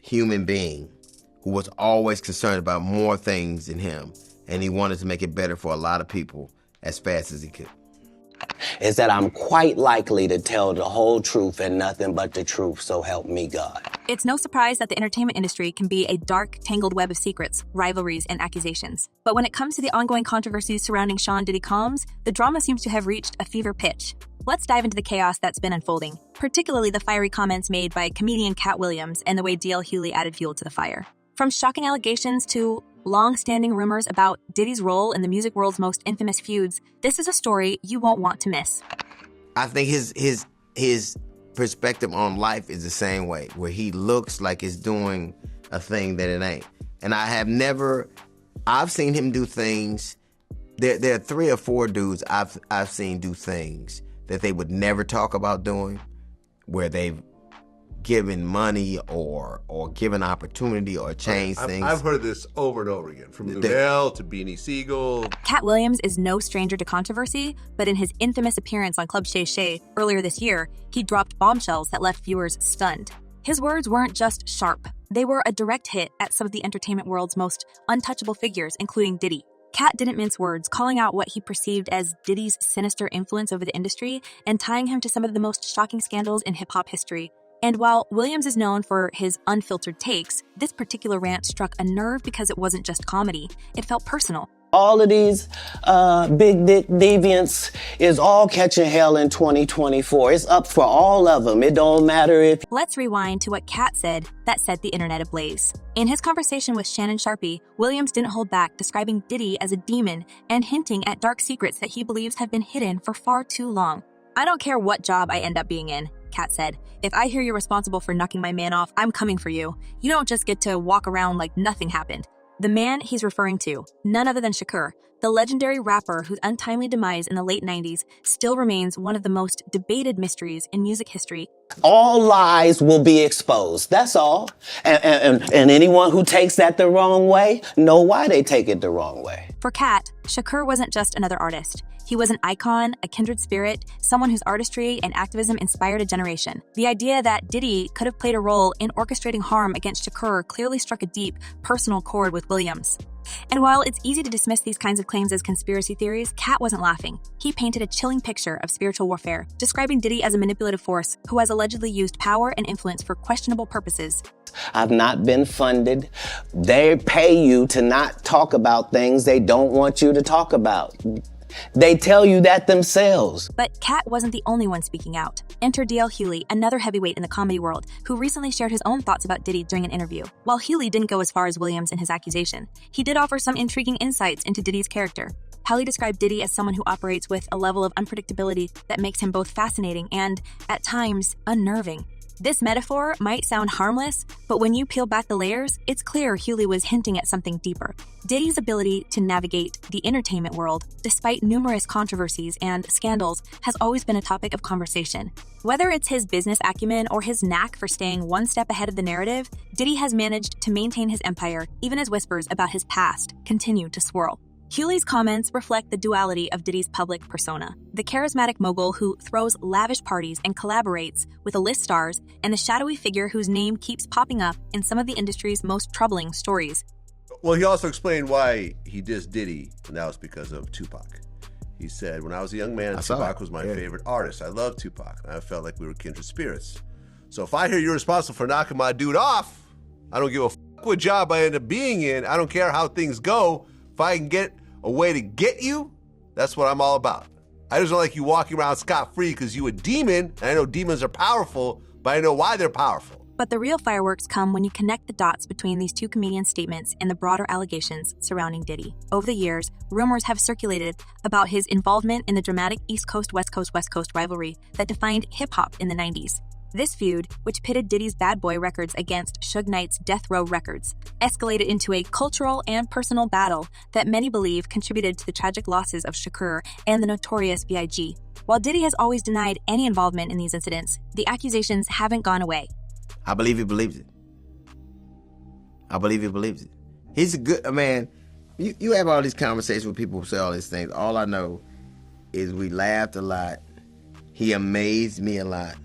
human being who was always concerned about more things than him, and he wanted to make it better for a lot of people as fast as he could. Is that I'm quite likely to tell the whole truth and nothing but the truth, so help me God. It's no surprise that the entertainment industry can be a dark, tangled web of secrets, rivalries, and accusations. But when it comes to the ongoing controversies surrounding Sean Diddy Combs, the drama seems to have reached a fever pitch. Let's dive into the chaos that's been unfolding, particularly the fiery comments made by comedian Katt Williams and the way DL Hughley added fuel to the fire. From shocking allegations to long-standing rumors about Diddy's role in the music world's most infamous feuds, this is a story you won't want to miss. I think his perspective on life is the same way, where he looks like he's doing a thing that it ain't. And I've seen him do things. There are 3 or 4 dudes I've seen do things that they would never talk about doing, where they've given money or given opportunity or changed things. I've heard this over and over again, from Goodell to Beanie Siegel. Katt Williams is no stranger to controversy, but in his infamous appearance on Club Shay Shay earlier this year, he dropped bombshells that left viewers stunned. His words weren't just sharp. They were a direct hit at some of the entertainment world's most untouchable figures, including Diddy. Katt didn't mince words, calling out what he perceived as Diddy's sinister influence over the industry and tying him to some of the most shocking scandals in hip-hop history. And while Williams is known for his unfiltered takes, this particular rant struck a nerve because it wasn't just comedy. It felt personal. All of these big dick deviants is all catching hell in 2024. It's up for all of them. It don't matter if... Let's rewind to what Katt said that set the internet ablaze. In his conversation with Shannon Sharpie, Williams didn't hold back, describing Diddy as a demon and hinting at dark secrets that he believes have been hidden for far too long. "I don't care what job I end up being in," Katt said. "If I hear you're responsible for knocking my man off, I'm coming for you. You don't just get to walk around like nothing happened." The man he's referring to, none other than Shakur, the legendary rapper whose untimely demise in the late 90s still remains one of the most debated mysteries in music history. All lies will be exposed. That's all. And anyone who takes that the wrong way, know why they take it the wrong way. For Katt, Shakur wasn't just another artist. He was an icon, a kindred spirit, someone whose artistry and activism inspired a generation. The idea that Diddy could have played a role in orchestrating harm against Shakur clearly struck a deep, personal chord with Williams. And while it's easy to dismiss these kinds of claims as conspiracy theories, Katt wasn't laughing. He painted a chilling picture of spiritual warfare, describing Diddy as a manipulative force who has allegedly used power and influence for questionable purposes. I've not been funded. They pay you to not talk about things they don't want you to talk about. They tell you that themselves. But Katt wasn't the only one speaking out. Enter DL Hughley, another heavyweight in the comedy world, who recently shared his own thoughts about Diddy during an interview. While Hughley didn't go as far as Williams in his accusation, he did offer some intriguing insights into Diddy's character. Hughley described Diddy as someone who operates with a level of unpredictability that makes him both fascinating and, at times, unnerving. This metaphor might sound harmless, but when you peel back the layers, it's clear Hughley was hinting at something deeper. Diddy's ability to navigate the entertainment world, despite numerous controversies and scandals, has always been a topic of conversation. Whether it's his business acumen or his knack for staying one step ahead of the narrative, Diddy has managed to maintain his empire, even as whispers about his past continue to swirl. Hughley's comments reflect the duality of Diddy's public persona, the charismatic mogul who throws lavish parties and collaborates with A-list stars, and the shadowy figure whose name keeps popping up in some of the industry's most troubling stories. Well, he also explained why he dissed Diddy, and that was because of Tupac. He said, "When I was a young man, Tupac was my favorite artist. I loved Tupac, and I felt like we were kindred spirits. So if I hear you're responsible for knocking my dude off, I don't give a fuck what job I end up being in. I don't care how things go. If I can get a way to get you, that's what I'm all about. I just don't like you walking around scot-free because you a demon, and I know demons are powerful, but I know why they're powerful." But the real fireworks come when you connect the dots between these two comedians' statements and the broader allegations surrounding Diddy. Over the years, rumors have circulated about his involvement in the dramatic East Coast-West Coast-West Coast rivalry that defined hip-hop in the 90s. This feud, which pitted Diddy's Bad Boy records against Suge Knight's Death Row records, escalated into a cultural and personal battle that many believe contributed to the tragic losses of Shakur and the notorious B.I.G. While Diddy has always denied any involvement in these incidents, the accusations haven't gone away. I believe he believes it. I believe he believes it. He's a good man. You have all these conversations with people who say all these things. All I know is we laughed a lot. He amazed me a lot.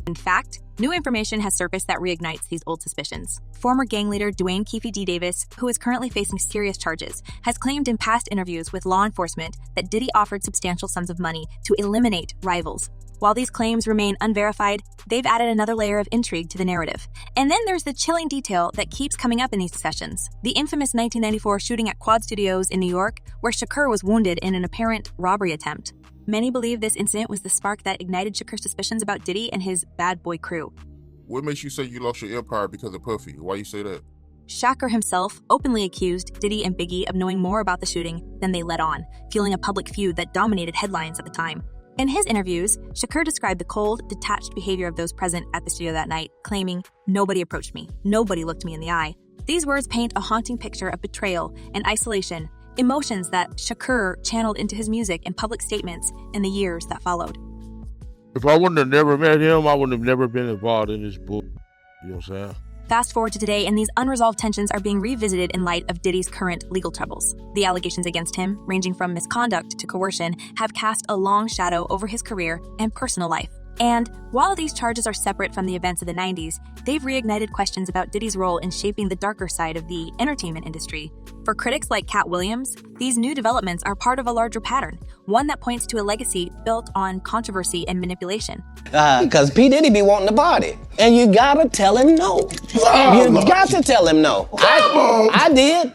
In fact, new information has surfaced that reignites these old suspicions. Former gang leader Dwayne Keefe D. Davis, who is currently facing serious charges, has claimed in past interviews with law enforcement that Diddy offered substantial sums of money to eliminate rivals. While these claims remain unverified, they've added another layer of intrigue to the narrative. And then there's the chilling detail that keeps coming up in these discussions: the infamous 1994 shooting at Quad Studios in New York, where Shakur was wounded in an apparent robbery attempt. Many believe this incident was the spark that ignited Shakur's suspicions about Diddy and his bad boy crew. What makes you say you lost your empire because of Puffy? Why you say that? Shakur himself openly accused Diddy and Biggie of knowing more about the shooting than they let on, fueling a public feud that dominated headlines at the time. In his interviews, Shakur described the cold, detached behavior of those present at the studio that night, claiming, "Nobody approached me. Nobody looked me in the eye." These words paint a haunting picture of betrayal and isolation, emotions that Shakur channeled into his music and public statements in the years that followed. If I wouldn't have never met him, I wouldn't have never been involved in this book. You know what I'm saying? Fast forward to today, and these unresolved tensions are being revisited in light of Diddy's current legal troubles. The allegations against him, ranging from misconduct to coercion, have cast a long shadow over his career and personal life. And while these charges are separate from the events of the 90s, they've reignited questions about Diddy's role in shaping the darker side of the entertainment industry. For critics like Katt Williams, these new developments are part of a larger pattern, one that points to a legacy built on controversy and manipulation. Because P. Diddy be wanting to party, and you gotta tell him no. You got to tell him no. I did.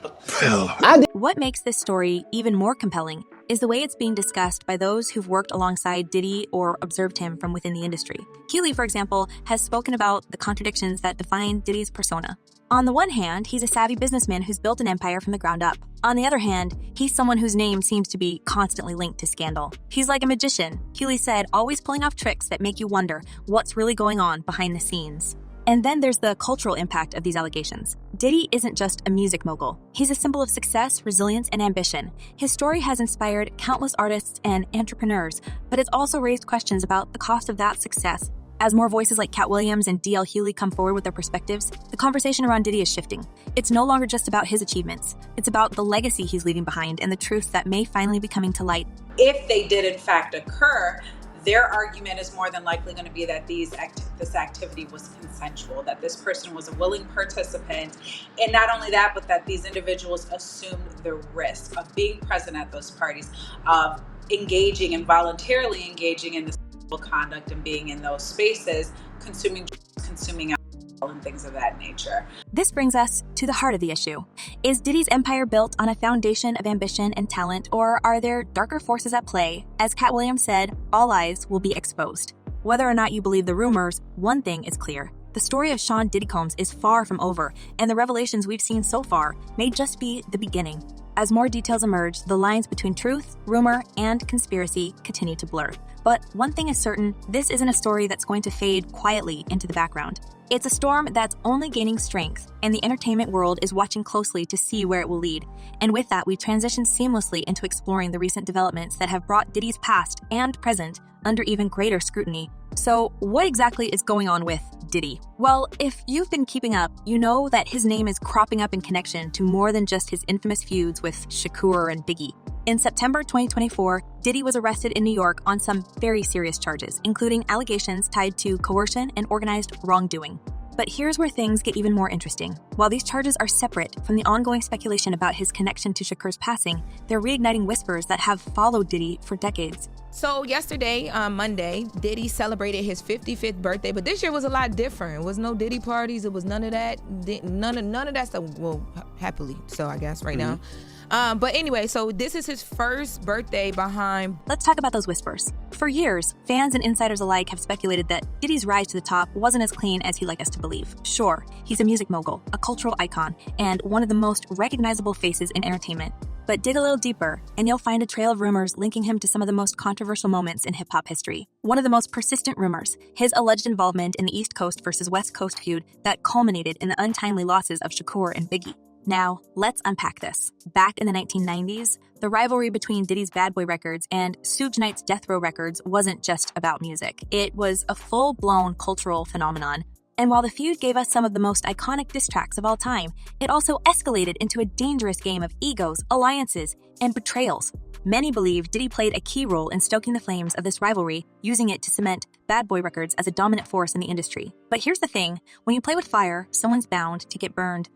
What makes this story even more compelling is the way it's being discussed by those who've worked alongside Diddy or observed him from within the industry. Hughley, for example, has spoken about the contradictions that define Diddy's persona. On the one hand, he's a savvy businessman who's built an empire from the ground up. On the other hand, he's someone whose name seems to be constantly linked to scandal. He's like a magician, Hughley said, always pulling off tricks that make you wonder what's really going on behind the scenes. And then there's the cultural impact of these allegations. Diddy isn't just a music mogul. He's a symbol of success, resilience, and ambition. His story has inspired countless artists and entrepreneurs, but it's also raised questions about the cost of that success. As more voices like Katt Williams and D.L. Hughley come forward with their perspectives, the conversation around Diddy is shifting. It's no longer just about his achievements. It's about the legacy he's leaving behind and the truths that may finally be coming to light. If they did in fact occur, their argument is more than likely going to be that this activity was consensual, that this person was a willing participant, and not only that, but that these individuals assumed the risk of being present at those parties, of engaging and voluntarily engaging in this conduct and being in those spaces, consuming alcohol and things of that nature. This brings us to the heart of the issue. Is Diddy's empire built on a foundation of ambition and talent, or are there darker forces at play? As Katt Williams said, all eyes will be exposed. Whether or not you believe the rumors, one thing is clear. The story of Sean Diddy Combs is far from over, and the revelations we've seen so far may just be the beginning. As more details emerge, the lines between truth, rumor, and conspiracy continue to blur. But one thing is certain, this isn't a story that's going to fade quietly into the background. It's a storm that's only gaining strength, and the entertainment world is watching closely to see where it will lead. And with that, we transition seamlessly into exploring the recent developments that have brought Diddy's past and present under even greater scrutiny. So, what exactly is going on with Diddy? Well, if you've been keeping up, you know that his name is cropping up in connection to more than just his infamous feuds with Shakur and Biggie. In September 2024, Diddy was arrested in New York on some very serious charges, including allegations tied to coercion and organized wrongdoing. But here's where things get even more interesting. While these charges are separate from the ongoing speculation about his connection to Shakur's passing, they're reigniting whispers that have followed Diddy for decades. So yesterday, Monday, Diddy celebrated his 55th birthday, but this year was a lot different. It was no Diddy parties. It was none of that. None of that stuff. Well, happily so, I guess, right now. But anyway, so this is his first birthday behind. Let's talk about those whispers. For years, fans and insiders alike have speculated that Diddy's rise to the top wasn't as clean as he'd like us to believe. Sure, he's a music mogul, a cultural icon, and one of the most recognizable faces in entertainment. But dig a little deeper, and you'll find a trail of rumors linking him to some of the most controversial moments in hip-hop history. One of the most persistent rumors, his alleged involvement in the East Coast versus West Coast feud that culminated in the untimely losses of Shakur and Biggie. Now, let's unpack this. Back in the 1990s, the rivalry between Diddy's Bad Boy Records and Suge Knight's Death Row Records wasn't just about music. It was a full-blown cultural phenomenon. And while the feud gave us some of the most iconic diss tracks of all time, it also escalated into a dangerous game of egos, alliances, and betrayals. Many believe Diddy played a key role in stoking the flames of this rivalry, using it to cement Bad Boy Records as a dominant force in the industry. But here's the thing, when you play with fire, someone's bound to get burned.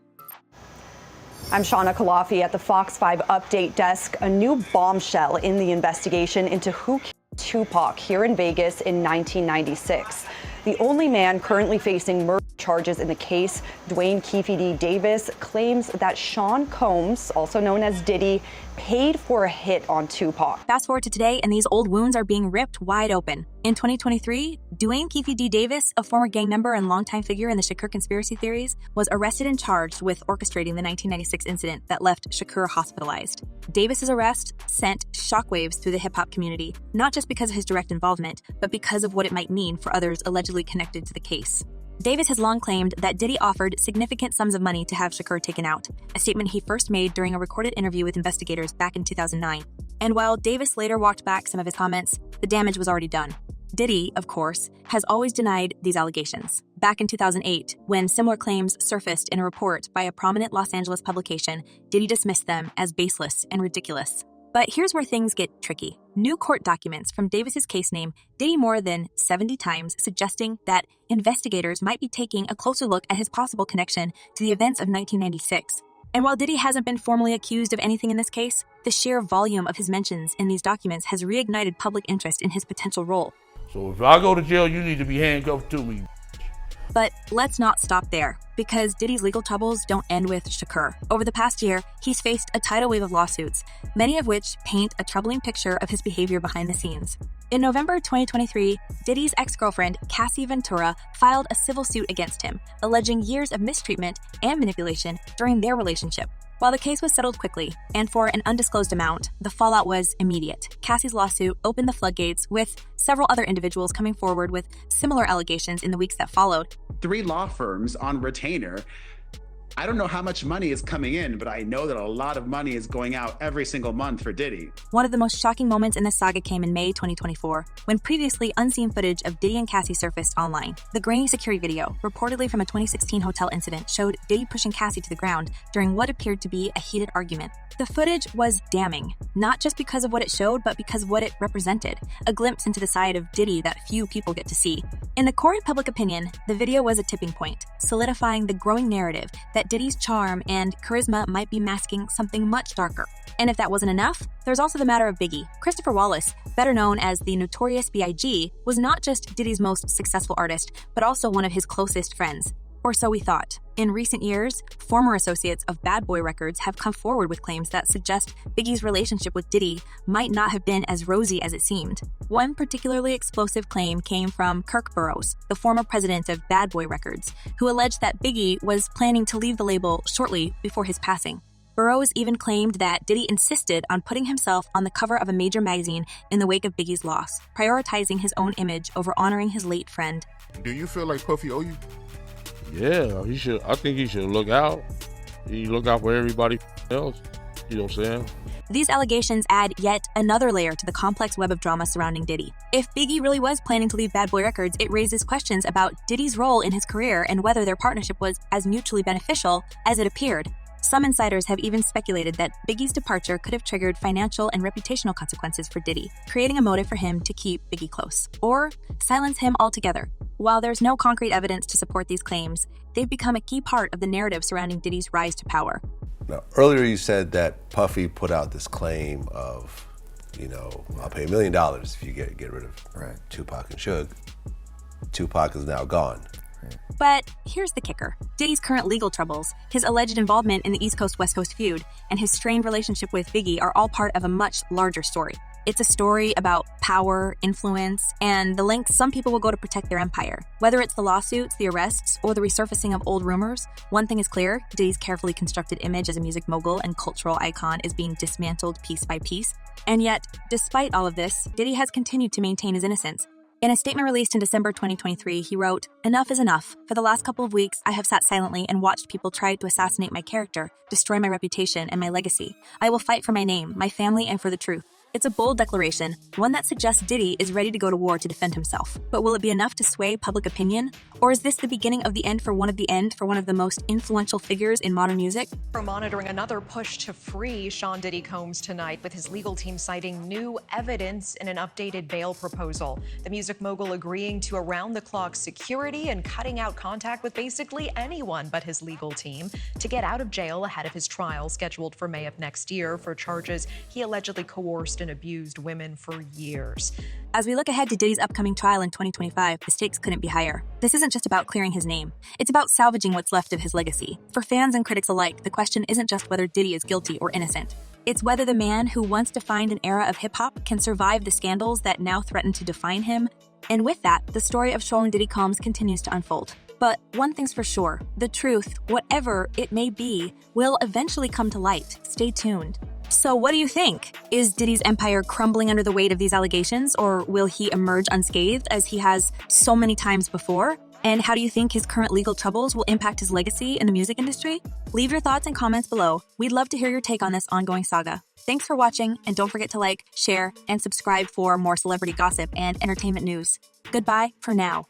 I'm Shauna Kalafi at the Fox 5 Update Desk. A new bombshell in the investigation into who killed Tupac here in Vegas in 1996. The only man currently facing murder charges in the case, Dwayne Keefe D. Davis, claims that Sean Combs, also known as Diddy, paid for a hit on Tupac. Fast forward to today, and these old wounds are being ripped wide open. In 2023, Dwayne Keefe D. Davis, a former gang member and longtime figure in the Shakur conspiracy theories, was arrested and charged with orchestrating the 1996 incident that left Shakur hospitalized. Davis's arrest sent shockwaves through the hip-hop community, not just because of his direct involvement, but because of what it might mean for others allegedly connected to the case. Davis has long claimed that Diddy offered significant sums of money to have Shakur taken out, a statement he first made during a recorded interview with investigators back in 2009. And while Davis later walked back some of his comments, the damage was already done. Diddy, of course, has always denied these allegations. Back in 2008, when similar claims surfaced in a report by a prominent Los Angeles publication, Diddy dismissed them as baseless and ridiculous. But here's where things get tricky. New court documents from Davis's case name Diddy more than 70 times, suggesting that investigators might be taking a closer look at his possible connection to the events of 1996. And while Diddy hasn't been formally accused of anything in this case, the sheer volume of his mentions in these documents has reignited public interest in his potential role. So if I go to jail, you need to be handcuffed to me. But let's not stop there, because Diddy's legal troubles don't end with Shakur. Over the past year, he's faced a tidal wave of lawsuits, many of which paint a troubling picture of his behavior behind the scenes. In November 2023, Diddy's ex-girlfriend, Cassie Ventura, filed a civil suit against him, alleging years of mistreatment and manipulation during their relationship. While the case was settled quickly, and for an undisclosed amount, the fallout was immediate. Cassie's lawsuit opened the floodgates, with several other individuals coming forward with similar allegations in the weeks that followed. 3 law firms on retainer. I don't know how much money is coming in, but I know that a lot of money is going out every single month for Diddy. One of the most shocking moments in this saga came in May 2024, when previously unseen footage of Diddy and Cassie surfaced online. The grainy security video, reportedly from a 2016 hotel incident, showed Diddy pushing Cassie to the ground during what appeared to be a heated argument. The footage was damning, not just because of what it showed, but because of what it represented, a glimpse into the side of Diddy that few people get to see. In the court of public opinion, the video was a tipping point, solidifying the growing narrative that Diddy's charm and charisma might be masking something much darker. And if that wasn't enough, there's also the matter of Biggie. Christopher Wallace, better known as the Notorious B.I.G., was not just Diddy's most successful artist, but also one of his closest friends. Or so we thought. In recent years, former associates of Bad Boy Records have come forward with claims that suggest Biggie's relationship with Diddy might not have been as rosy as it seemed. One particularly explosive claim came from Kirk Burroughs, the former president of Bad Boy Records, who alleged that Biggie was planning to leave the label shortly before his passing. Burroughs even claimed that Diddy insisted on putting himself on the cover of a major magazine in the wake of Biggie's loss, prioritizing his own image over honoring his late friend. Do you feel like Puffy owe you? Yeah, he should. I think he should look out. He look out for everybody else. You know what I'm saying? These allegations add yet another layer to the complex web of drama surrounding Diddy. If Biggie really was planning to leave Bad Boy Records, it raises questions about Diddy's role in his career and whether their partnership was as mutually beneficial as it appeared. Some insiders have even speculated that Biggie's departure could have triggered financial and reputational consequences for Diddy, creating a motive for him to keep Biggie close, or silence him altogether. While there's no concrete evidence to support these claims, they've become a key part of the narrative surrounding Diddy's rise to power. Now, earlier you said that Puffy put out this claim of, I'll pay $1 million if you get rid of Tupac and Suge. Tupac is now gone. But here's the kicker. Diddy's current legal troubles, his alleged involvement in the East Coast-West Coast feud, and his strained relationship with Biggie are all part of a much larger story. It's a story about power, influence, and the lengths some people will go to protect their empire. Whether it's the lawsuits, the arrests, or the resurfacing of old rumors, one thing is clear: Diddy's carefully constructed image as a music mogul and cultural icon is being dismantled piece by piece. And yet, despite all of this, Diddy has continued to maintain his innocence. In a statement released in December 2023, he wrote, "Enough is enough. For the last couple of weeks, I have sat silently and watched people try to assassinate my character, destroy my reputation and my legacy. I will fight for my name, my family, and for the truth. It's a bold declaration, one that suggests Diddy is ready to go to war to defend himself. But will it be enough to sway public opinion? Or is this the beginning of the end for one of the most influential figures in modern music? We're monitoring another push to free Sean Diddy Combs tonight, with his legal team citing new evidence in an updated bail proposal. The music mogul agreeing to around-the-clock security and cutting out contact with basically anyone but his legal team to get out of jail ahead of his trial scheduled for May of next year for charges he allegedly coerced and abused women for years. As we look ahead to Diddy's upcoming trial in 2025, the stakes couldn't be higher. This isn't just about clearing his name. It's about salvaging what's left of his legacy. For fans and critics alike, the question isn't just whether Diddy is guilty or innocent. It's whether the man who once defined an era of hip-hop can survive the scandals that now threaten to define him. And with that, the story of Sean Diddy Combs continues to unfold. But one thing's for sure, the truth, whatever it may be, will eventually come to light. Stay tuned. So what do you think? Is Diddy's empire crumbling under the weight of these allegations, or will he emerge unscathed as he has so many times before? And how do you think his current legal troubles will impact his legacy in the music industry? Leave your thoughts and comments below. We'd love to hear your take on this ongoing saga. Thanks for watching, and don't forget to like, share, and subscribe for more celebrity gossip and entertainment news. Goodbye for now.